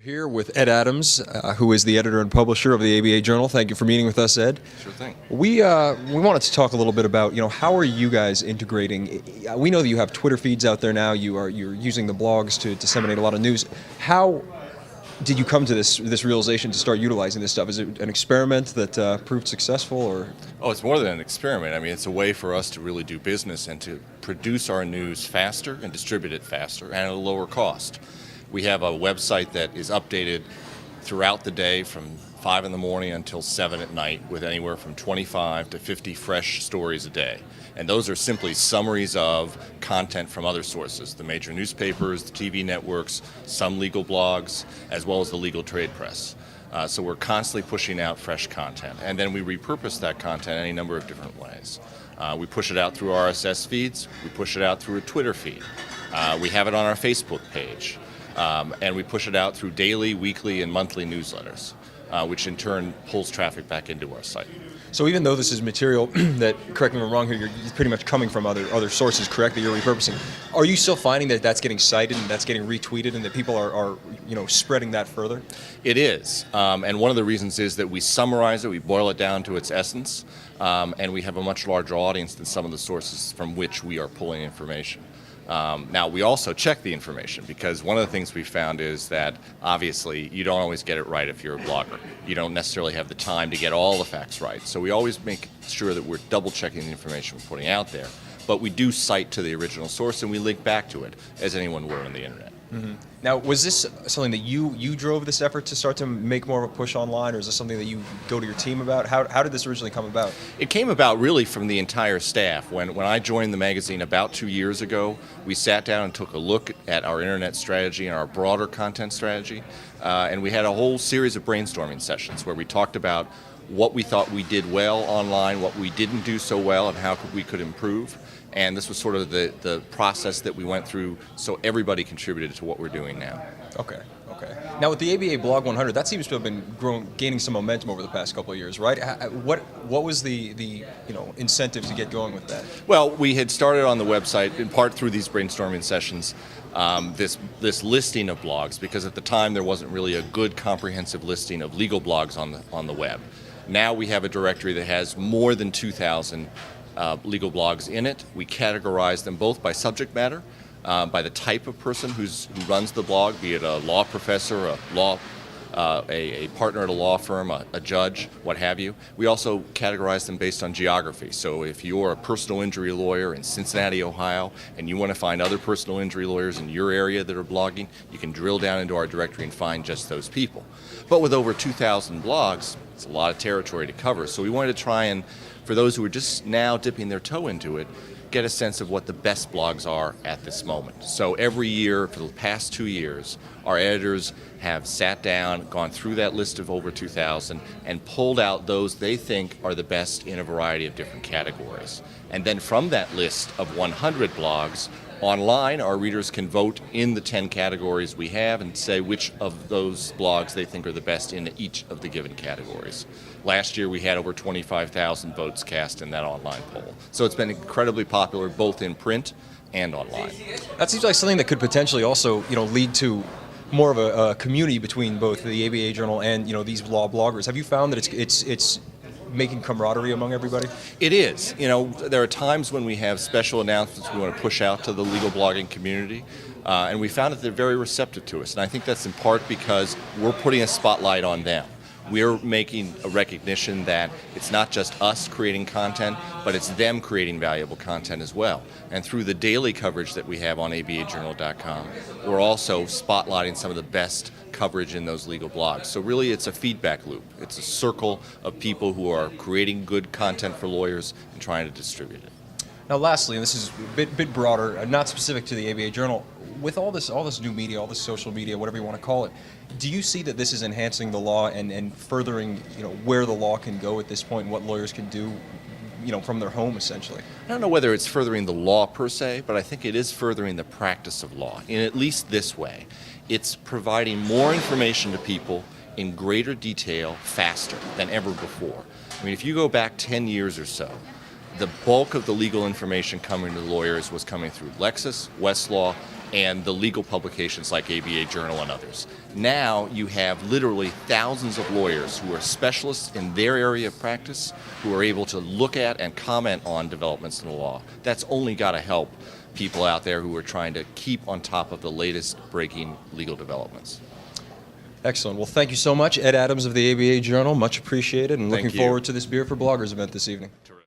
Here with Ed Adams, who is the editor and publisher of the ABA Journal. Thank you for meeting with us, Ed. Sure thing. We wanted to talk a little bit about, how are you guys integrating? We know that you have Twitter feeds out there now. You're using the blogs to disseminate a lot of news. How did you come to this realization to start utilizing this stuff? Is it an experiment that proved successful, or? Oh, it's more than an experiment. I mean, it's a way for us to really do business and to produce our news faster and distribute it faster and at a lower cost. We have a website that is updated throughout the day from 5 in the morning until 7 at night with anywhere from 25 to 50 fresh stories a day. And those are simply summaries of content from other sources, the major newspapers, the TV networks, some legal blogs, as well as the legal trade press. So we're constantly pushing out fresh content. And then we repurpose that content any number of different ways. We push it out through RSS feeds. We push it out through a Twitter feed. We have it on our Facebook page. And we push it out through daily, weekly, and monthly newsletters, which in turn pulls traffic back into our site. So even though this is material that, correct me if I'm wrong here, you're pretty much coming from other sources, correct, that you're repurposing, are you still finding that that's getting cited and that's getting retweeted and that people are spreading that further? It is. And one of the reasons is that we summarize it, we boil it down to its essence, and we have a much larger audience than some of the sources from which we are pulling information. Now, we also check the information because one of the things we found is that obviously you don't always get it right if you're a blogger. You don't necessarily have the time to get all the facts right. So we always make sure that we're double checking the information we're putting out there. But we do cite to the original source and we link back to it as anyone would on the internet. Mm-hmm. Now, was this something that you drove this effort to start to make more of a push online, or is this something that you go to your team about? How did this originally come about? It came about really from the entire staff. When I joined the magazine about 2 years ago, we sat down and took a look at our internet strategy and our broader content strategy, and we had a whole series of brainstorming sessions where we talked about what we thought we did well online, what we didn't do so well, and how we could improve. And this was sort of the process that we went through, so everybody contributed to what we're doing now. Okay. Now with the ABA Blog 100, that seems to have been gaining some momentum over the past couple of years, right? What was the incentive to get going with that? Well, we had started on the website, in part through these brainstorming sessions, this listing of blogs, because at the time there wasn't really a good comprehensive listing of legal blogs on the web. Now we have a directory that has more than 2,000 legal blogs in it. We categorize them both by subject matter, by the type of person who runs the blog, be it a law professor, a partner at a law firm, a judge, what have you. We also categorize them based on geography. So if you're a personal injury lawyer in Cincinnati, Ohio, and you want to find other personal injury lawyers in your area that are blogging, you can drill down into our directory and find just those people. But with over 2,000 blogs, it's a lot of territory to cover. So we wanted to try and, for those who are just now dipping their toe into it, get a sense of what the best blogs are at this moment. So every year, for the past 2 years, our editors have sat down, gone through that list of over 2,000, and pulled out those they think are the best in a variety of different categories. And then from that list of 100 blogs, online, our readers can vote in the 10 categories we have and say which of those blogs they think are the best in each of the given categories. Last year we had over 25,000 votes cast in that online poll. So it's been incredibly popular both in print and online. That seems like something that could potentially also, lead to more of a community between both the ABA Journal and, these law bloggers. Have you found that it's making camaraderie among everybody? It is. There are times when we have special announcements we want to push out to the legal blogging community, and we found that they're very receptive to us. And I think that's in part because we're putting a spotlight on them. We're making a recognition that it's not just us creating content, but it's them creating valuable content as well. And through the daily coverage that we have on abajournal.com, we're also spotlighting some of the best coverage in those legal blogs. So really it's a feedback loop. It's a circle of people who are creating good content for lawyers and trying to distribute it. Now lastly, and this is a bit broader, not specific to the ABA Journal, with all this new media, all this social media, whatever you want to call it, do you see that this is enhancing the law and furthering where the law can go at this point and what lawyers can do from their home essentially? I don't know whether it's furthering the law per se, but I think it is furthering the practice of law in at least this way. It's providing more information to people in greater detail faster than ever before. I mean, if you go back 10 years or so, the bulk of the legal information coming to lawyers was coming through Lexis, Westlaw, and the legal publications like ABA Journal and others. Now you have literally thousands of lawyers who are specialists in their area of practice who are able to look at and comment on developments in the law. That's only got to help people out there who are trying to keep on top of the latest breaking legal developments. Excellent. Well, thank you so much, Ed Adams of the ABA Journal. Much appreciated, and Thank looking you. forward to this Beer for Bloggers event this evening. Terrific.